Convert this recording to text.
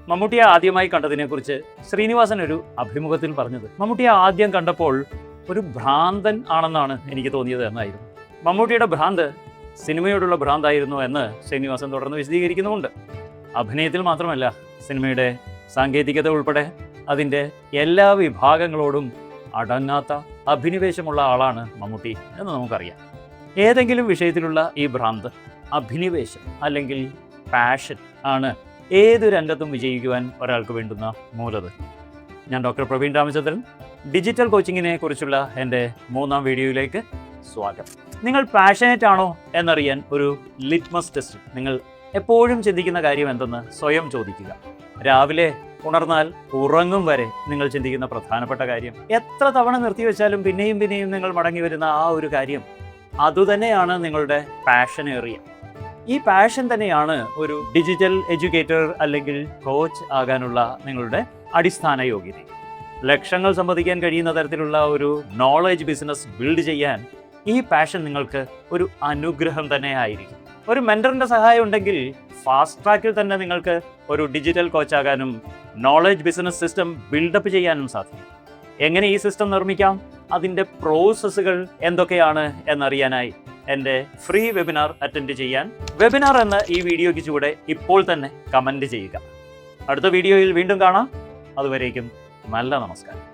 മമ്മൂട്ടിയെ ആദ്യമായി കണ്ടതിനെക്കുറിച്ച് ശ്രീനിവാസൻ ഒരു അഭിമുഖത്തിൽ പറഞ്ഞത്, മമ്മൂട്ടിയെ ആദ്യം കണ്ടപ്പോൾ ഒരു ഭ്രാന്തൻ ആണെന്നാണ് എനിക്ക് തോന്നിയത് എന്നായിരുന്നു. മമ്മൂട്ടിയുടെ ഭ്രാന്ത് സിനിമയോടുള്ള ഭ്രാന്തായിരുന്നു എന്ന് ശ്രീനിവാസൻ തുടർന്ന് വിശദീകരിക്കുന്നുമുണ്ട്. അഭിനയത്തിൽ മാത്രമല്ല, സിനിമയുടെ സാങ്കേതികത ഉൾപ്പെടെ അതിൻ്റെ എല്ലാ വിഭാഗങ്ങളോടും അടങ്ങാത്ത അഭിനിവേശമുള്ള ആളാണ് മമ്മൂട്ടി എന്ന് നമുക്കറിയാം. ഏതെങ്കിലും വിഷയത്തിലുള്ള ഈ ഭ്രാന്ത്, അഭിനിവേശം അല്ലെങ്കിൽ പാഷൻ ആണ് ഏതു രംഗത്തും വിജയിക്കുവാൻ ഒരാൾക്ക് വേണ്ടുന്ന മൂലത്. ഞാൻ ഡോക്ടർ പ്രവീൺ രാമചന്ദ്രൻ. ഡിജിറ്റൽ കോച്ചിങ്ങിനെ കുറിച്ചുള്ള എൻ്റെ 3ാം വീഡിയോയിലേക്ക് സ്വാഗതം. നിങ്ങൾ പാഷനേറ്റ് ആണോ എന്നറിയാൻ ഒരു ലിറ്റ്മസ് ടെസ്റ്റ്. നിങ്ങൾ എപ്പോഴും ചിന്തിക്കുന്ന കാര്യം എന്തെന്ന് സ്വയം ചോദിക്കുക. രാവിലെ ഉണർന്നാൽ ഉറങ്ങും വരെ നിങ്ങൾ ചിന്തിക്കുന്ന പ്രധാനപ്പെട്ട കാര്യം, എത്ര തവണ നിർത്തിവെച്ചാലും പിന്നെയും പിന്നെയും നിങ്ങൾ മടങ്ങി വരുന്ന ആ ഒരു കാര്യം, അതുതന്നെയാണ് നിങ്ങളുടെ പാഷൻ ഏറിയ. ഈ പാഷൻ തന്നെയാണ് ഒരു ഡിജിറ്റൽ എഡ്യൂക്കേറ്റർ അല്ലെങ്കിൽ കോച്ച് ആകാനുള്ള നിങ്ങളുടെ അടിസ്ഥാന യോഗ്യത. ലക്ഷങ്ങൾ സമ്പാദിക്കാൻ കഴിയുന്ന തരത്തിലുള്ള ഒരു നോളജ് ബിസിനസ് ബിൽഡ് ചെയ്യാൻ ഈ പാഷൻ നിങ്ങൾക്ക് ഒരു അനുഗ്രഹം തന്നെ ആയിരിക്കും. ഒരു മെന്ററിന്റെ സഹായം ഉണ്ടെങ്കിൽ ഫാസ്റ്റ് ട്രാക്കിൽ തന്നെ നിങ്ങൾക്ക് ഒരു ഡിജിറ്റൽ കോച്ചാകാനും നോളജ് ബിസിനസ് സിസ്റ്റം ബിൽഡപ്പ് ചെയ്യാനും സാധിക്കും. എങ്ങനെ ഈ സിസ്റ്റം നിർമ്മിക്കാം, അതിൻ്റെ പ്രോസസ്സുകൾ എന്തൊക്കെയാണ് എന്നറിയാനായി എൻ്റെ ഫ്രീ വെബിനാർ അറ്റൻഡ് ചെയ്യാൻ വെബിനാർ എന്ന ഈ വീഡിയോയ്ക്ക് ചുവടെ ഇപ്പോൾ തന്നെ കമൻറ്റ് ചെയ്യുക. അടുത്ത വീഡിയോയിൽ വീണ്ടും കാണാം. അതുവരേക്കും നല്ല നമസ്കാരം.